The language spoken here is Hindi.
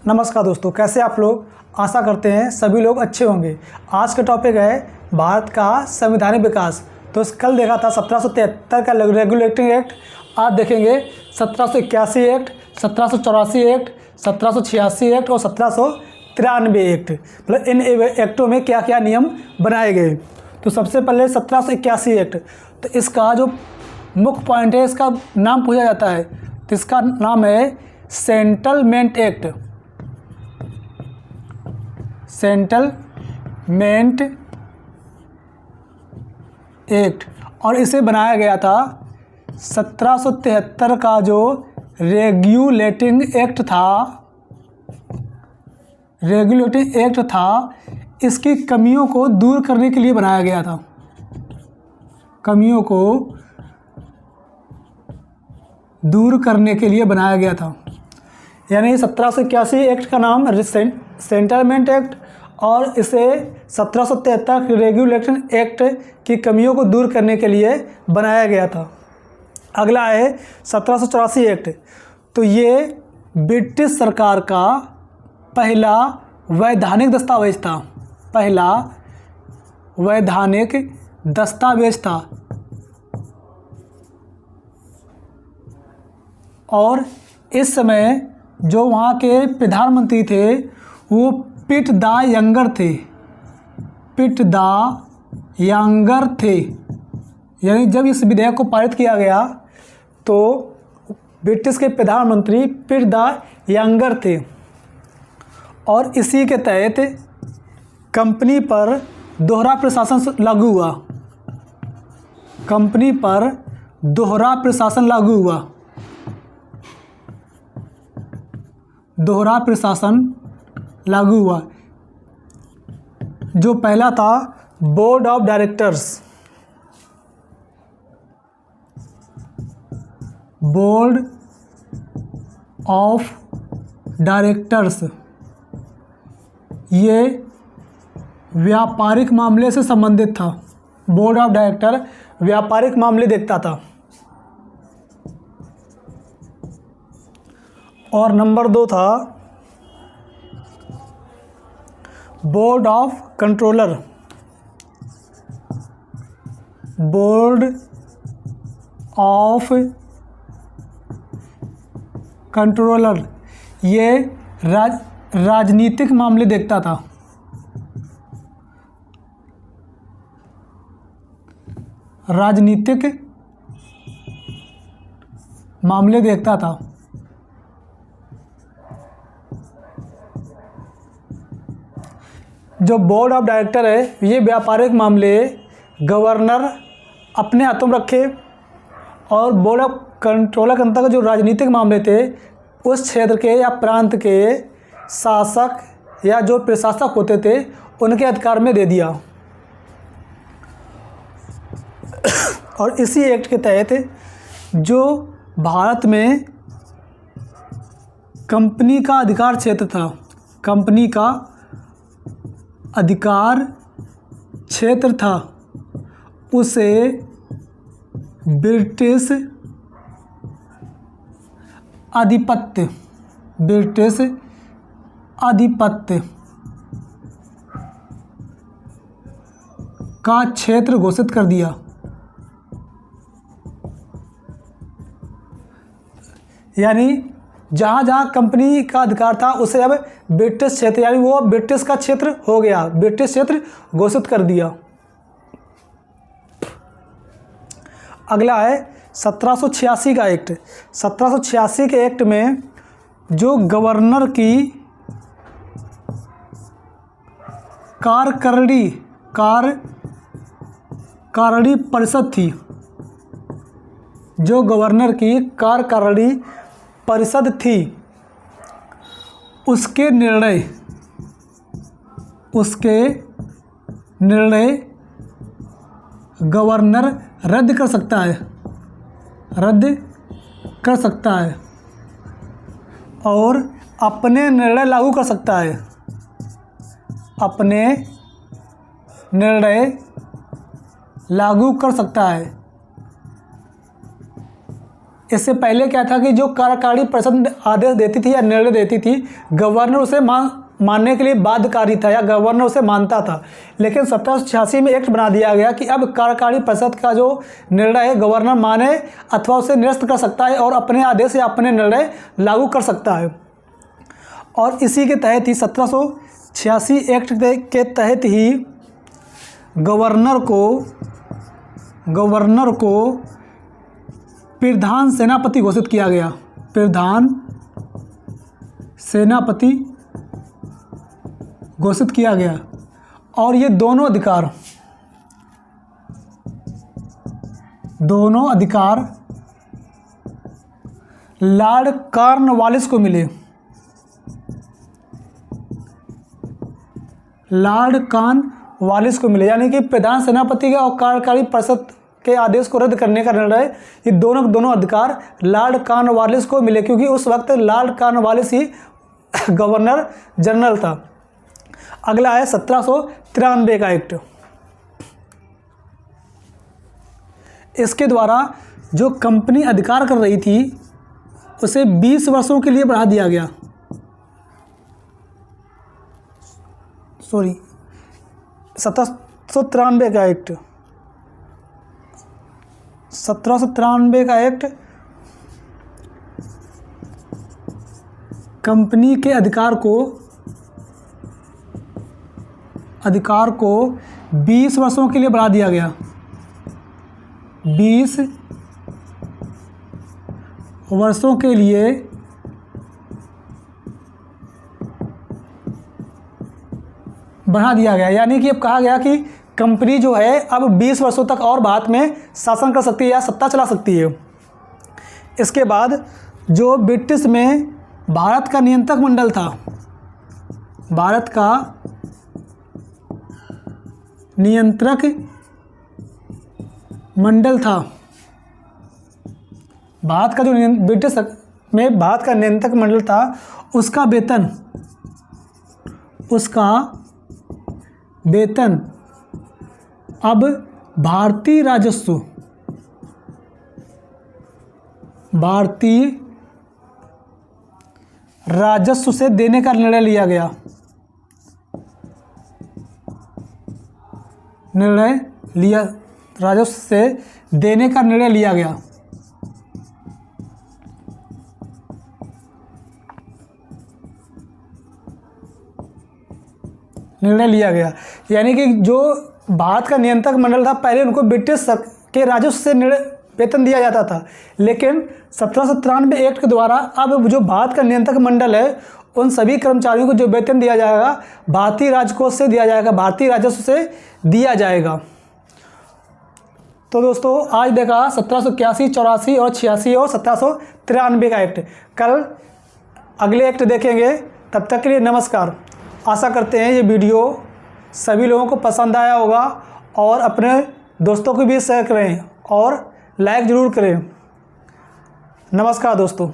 नमस्कार दोस्तों, कैसे आप लोग। आशा करते हैं सभी लोग अच्छे होंगे। आज का टॉपिक है भारत का संवैधानिक विकास। तो कल देखा था 1773 का रेगुलेटिंग एक्ट, आज देखेंगे 1781 एक्ट, 1784 एक्ट, 1786 एक्ट और 1793 एक्ट। मतलब इन एक्टों में क्या क्या नियम बनाए गए। तो सबसे पहले 1781 एक्ट, तो इसका जो मुख्य पॉइंट है, इसका नाम पूछा जाता है, तो इसका नाम है सेटलमेंट एक्ट। सेटलमेंट एक्ट, और इसे बनाया गया था 1773 का जो रेगुलेटिंग एक्ट था, इसकी कमियों को दूर करने के लिए बनाया गया था। कमियों को दूर करने के लिए बनाया गया था। यानी 1781 एक्ट का नाम सेटलमेंट एक्ट, और इसे 1773 रेगुलेशन एक्ट की कमियों को दूर करने के लिए बनाया गया था। अगला है 1784 एक्ट। तो ये ब्रिटिश सरकार का पहला वैधानिक दस्तावेज था। पहला वैधानिक दस्तावेज था, और इस समय जो वहाँ के प्रधानमंत्री थे वो पिट द यंगर थे। पिट द यंगर थे। यानी जब इस विधेयक को पारित किया गया तो ब्रिटिश के प्रधानमंत्री पिट द यंगर थे, और इसी के तहत कंपनी पर दोहरा प्रशासन लागू हुआ। कंपनी पर दोहरा प्रशासन लागू हुआ। दोहरा प्रशासन लागू हुआ। जो पहला था board of directors. Board of directors ये व्यापारिक मामले से संबंधित था। बोर्ड ऑफ डायरेक्टर व्यापारिक मामले देखता था। और नंबर 2 था board of controller. Board of controller ये राजनीतिक मामले देखता था। राजनीतिक मामले देखता था। जो बोर्ड ऑफ डायरेक्टर है, ये व्यापारिक मामले गवर्नर अपने हाथों में रखे, और बोर्ड ऑफ कंट्रोलर के अंतर्गत जो राजनीतिक मामले थे उस क्षेत्र के या प्रांत के शासक या जो प्रशासक होते थे उनके अधिकार में दे दिया। और इसी एक्ट के तहत जो भारत में कंपनी का अधिकार क्षेत्र था, कंपनी का अधिकार क्षेत्र था, उसे ब्रिटिश आधिपत्य का क्षेत्र घोषित कर दिया। यानी जहाँ जहाँ कंपनी का अधिकार था उसे अब ब्रिटिश क्षेत्र, यानी वो ब्रिटिश का क्षेत्र हो गया, ब्रिटिश क्षेत्र घोषित कर दिया। अगला है 1786 का एक्ट। 1786 के एक्ट में जो गवर्नर की कार्यकारिणी परिषद थी, जो गवर्नर की कार्यकारिणी परिषद थी, उसके निर्णय गवर्नर रद्द कर सकता है और अपने निर्णय लागू कर सकता है। अपने निर्णय लागू कर सकता है। इससे पहले क्या था कि जो कार्यकारी परिषद आदेश देती थी या निर्णय देती थी, गवर्नर उसे मानने के लिए बाध्यकारी था या गवर्नर उसे मानता था। लेकिन 1786 में एक्ट बना दिया गया कि अब कार्यकारी परिषद का जो निर्णय है गवर्नर माने अथवा उसे निरस्त कर सकता है और अपने आदेश या अपने निर्णय लागू कर सकता है। और इसी के तहत ही 1786 एक्ट के तहत ही गवर्नर को प्रधान सेनापति घोषित किया गया। प्रधान सेनापति घोषित किया गया। और ये दोनों अधिकार लॉर्ड कॉर्नवालिस को मिले। लॉर्ड कॉर्नवालिस को मिले, यानी कि प्रधान सेनापति का और कार्यकारी परिषद के आदेश को रद्द करने का निर्णय, ये दोनों अधिकार लॉर्ड कॉर्नवालिस को मिले, क्योंकि उस वक्त लॉर्ड कॉर्नवालिस ही गवर्नर जनरल था। अगला है 1793 का एक्ट। इसके द्वारा जो कंपनी अधिकार कर रही थी उसे 20 वर्षों के लिए बढ़ा दिया गया। 1793 का एक्ट। 1793 का एक्ट कंपनी के अधिकार को 20 वर्षों के लिए बढ़ा दिया गया। 20 वर्षों के लिए बढ़ा दिया गया, यानी कि अब कहा गया कि कंपनी जो है अब 20 वर्षों तक और भारत में शासन कर सकती है या सत्ता चला सकती है। इसके बाद जो ब्रिटिश में भारत का नियंत्रक मंडल था, भारत का नियंत्रक मंडल था, भारत का जो ब्रिटिश में भारत का नियंत्रक मंडल था, उसका वेतन अब भारतीय राजस्व से देने का निर्णय लिया गया। राजस्व से देने का निर्णय लिया गया। यानी कि जो भारत का नियंत्रक मंडल था, पहले उनको ब्रिटिश के राजस्व से वेतन दिया जाता था, लेकिन 1793 एक्ट के द्वारा अब जो भारत का नियंत्रक मंडल है उन सभी कर्मचारियों को जो वेतन दिया जाएगा भारतीय राजकोष से दिया जाएगा, भारतीय राजस्व से दिया जाएगा। तो दोस्तों आज देखा 1781, 84 और 86 और 1793 का एक्ट। कल अगले एक्ट देखेंगे। तब तक के लिए नमस्कार। आशा करते हैं ये वीडियो सभी लोगों को पसंद आया होगा और अपने दोस्तों को भी शेयर करें और लाइक ज़रूर करें। नमस्कार दोस्तों।